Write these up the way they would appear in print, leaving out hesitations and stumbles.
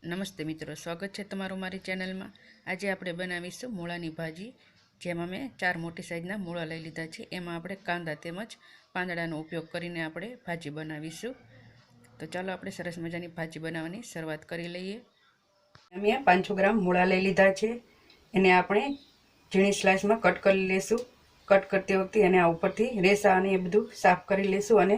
નમસ્તે મિત્રો, સ્વાગત છે તમારું મારી ચેનલમાં। આજે આપણે બનાવીશું મૂળાની ભાજી, જેમાં મેં 4 મોટી સાઈઝના મૂળા લઈ લીધા છે। એમાં આપણે કાંદા તેમજ પાંદડાનો ઉપયોગ કરીને આપણે ભાજી બનાવીશું। તો ચાલો આપણે સરસ મજાની ભાજી બનાવવાની શરૂઆત કરી લઈએ। મેં 500 ગ્રામ મૂળા લઈ લીધા છે। એને આપણે ઝીણી સ્લાઇસમાં કટ કરી લઈશું। કટ કરતી વખતે એને આ ઉપરથી રેસા અને એ બધું સાફ કરી લઈશું। અને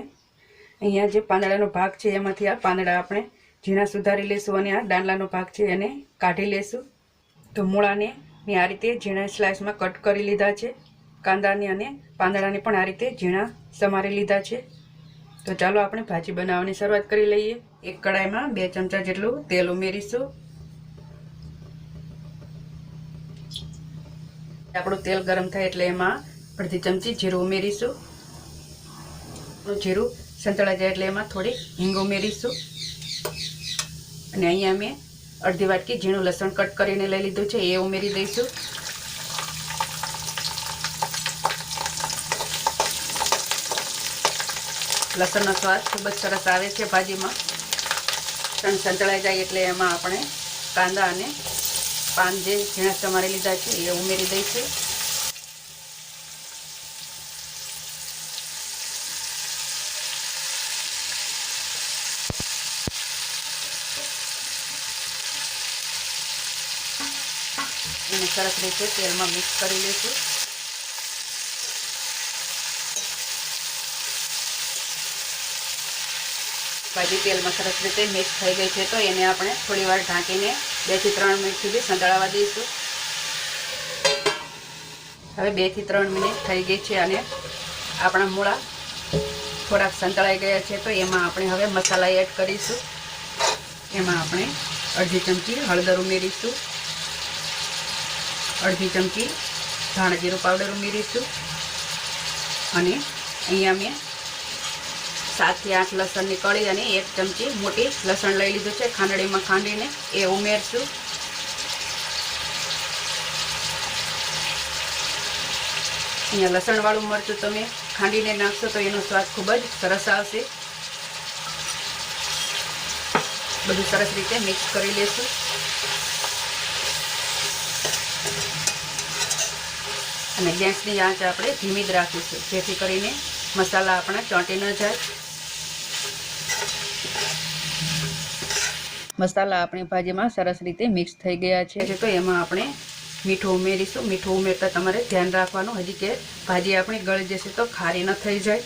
અહીંયા જે પાંદડાનો ભાગ છે એમાંથી આ પાંદડા આપણે झीणा सुधारी लेशुं अने आ डांडलानो भाग छे एने काढी लेशुं। तो मूळाने मैं आ रीते झीणा स्लाइस में कट करी लीधा छे। कांदाने अने પાંદડાને पण आ रीते झीणा समारी लीधा छे। तो चालो आपणे भाजी बनाववानी शरूआत करी लईए। एक कढ़ाई में 2 चमचा जेटलुं तेल उमेरीशुं। आपणुं तेल गरम थाय एटले एमां अर्धी चमची जीरुं उमेरीशुं। जीरुं संतळाई जाय एटले एमां थोड़ी हींग उमेरीशुं। અને અહીંયા મેં અડધી વાટકી ઝીણું લસણ કટ કરીને લઈ લીધું છે, એ ઉમેરી દઈશું। લસણનો સ્વાદ ખૂબ જ સરસ આવે છે ભાજીમાં। લસણ સંતળાઈ જાય એટલે એમાં આપણે કાંદા અને પાન જે ઝીણા સમારી લીધા છે એ ઉમેરી દઈશું। એને સરસ રીતે તેલમાં મિક્સ કરી લઈશું। ભાજી તેલમાં સરસ રીતે મિક્સ થઈ ગઈ છે તો એને આપણે થોડીવાર ઢાંકીને 2 થી 3 મિનિટ સુધી સંતળાવા દઈશું। હવે 2 થી 3 મિનિટ થઈ ગઈ છે અને આપણા મૂળા થોડાક સંતળાઈ ગયા છે તો એમાં આપણે હવે મસાલા એડ કરીશું। એમાં આપણે અડધી ચમચી હળદર ઉમેરીશું, अर्धी चमची धाणा जीरु पाउडर उमेरीशुं अने अहींया मैं 7 થી 8 लसणनी कળી अने 1 चमची मोटी लसण लई लीधुं छे, खांडणीमां खांडीने ए उमेरशुं। अहींया लसणवाळुं मरचुं तमे खांडीने नाखशो तो एनो स्वाद खूब ज सरस आवशे। बधुं सरस रीते मिक्स करी लेशुं। અને ગેસની આંચ આપણે ધીમી જ રાખીશું જેથી કરીને મસાલા આપણા ચોંટી ન જાય। મસાલા આપણી ભાજીમાં સરસ રીતે મિક્સ થઈ ગયા છે તો એમાં આપણે મીઠું ઉમેરીશું। મીઠું ઉમેરતા તમારે ધ્યાન રાખવાનું હજી કે ભાજી આપણી ગળી જશે તો ખારી ન થઈ જાય।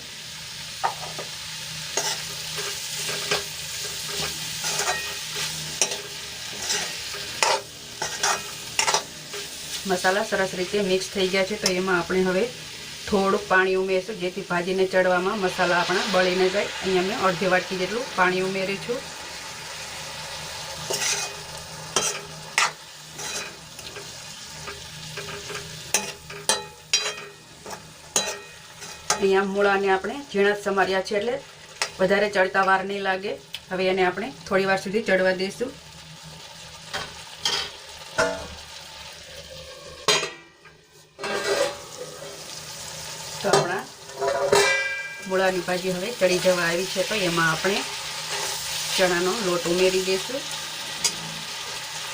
मसाला सरस रीते मिक्स थई गया है तो एमां आपणे हवे थोड़ुं पाणी उमेरशुं जेथी भाजीने चढ़वामां मसाला आपणा बળી न जाय। अहींया मैं अर्धी वाटकी जेटलुं पाणी उमेर्युं छुं। अहींया मूळाने आपणे झीणा समार्या छे એટલે વધારે ચડતા વાર નહીં લાગે। હવે એને આપણે થોડીવાર સુધી ચડવા દઈશું। तो अपना मूळानी भाजी हवे चढ़ी जवा आवी छे तो एमां आपणे चणानो लोट उमेरी दईशुं।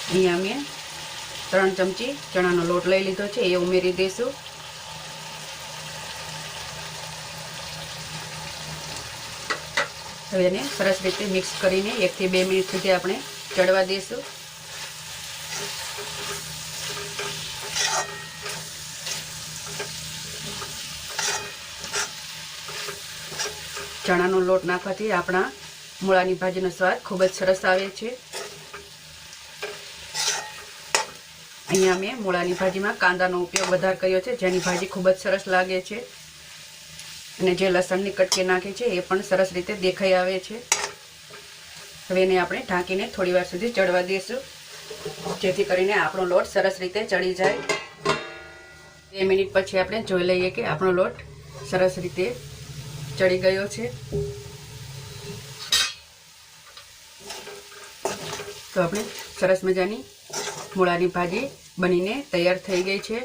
अहींया मैं 3 चमची चणानो लोट लई लीधो छे, ए उमेरी दईशुं। हवे एने सरस रीते मिक्स करीने 1 થી 2 मिनिट सुधी आपणे चढ़वा दईशुं। चणानो लोट नाखवाथी आपणा मूळानी भाजीनो स्वाद खूब ज सरस आवे छे। अहींया मैं मूळानी भाजीमां कांदानो उपयोग वधारे कर्यो छे जेनी भाजी खूब ज सरस लागे छे अने जे लसणनी कटकी नाखी छे ए पण सरस रीते देखाई आवे छे। हवे एने आपणे ढांकीने थोड़ीवार सुधी चढ़वा दईशुं जेथी करीने आपणो लोट सरस रीते चढ़ी जाय। 2 मिनिट पछी आपणे जोई लईए के आपणो लोट सरस रीते चढ़ी गयो छे। तो अपने सरस मजानी मूळानी भाजी बनीने तैयार थई गई छे।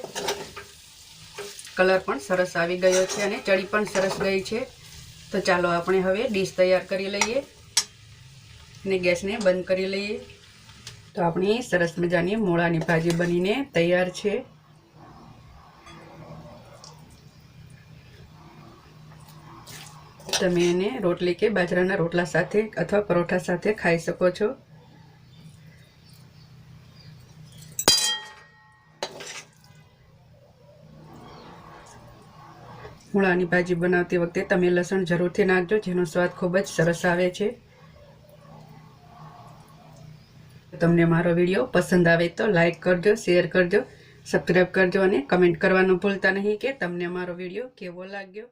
कलर पण सरस आवी गयो छे अने चढ़ी पण सरस गई छे। तो चालो आपणे हवे डिश तैयार करी लईए ने गैस ने बंद करी लईए। તો આપણી સરસ મજાની મૂળાની ભાજી બનીને તૈયાર છે। તમે એને રોટલી કે બાજરાના રોટલા સાથે અથવા પરોઠા સાથે ખાઈ શકો છો। મૂળાની ભાજી બનાવતી વખતે તમે લસણ જરૂરથી નાખજો, જેનો સ્વાદ ખૂબ જ સરસ આવે છે। તમને મારો વિડીયો પસંદ આવે તો લાઈક કરજો, શેર કરજો, સબસ્ક્રાઈબ કરજો અને કમેન્ટ કરવાનું ભૂલતા નહીં કે તમને મારો વિડીયો કેવો લાગ્યો।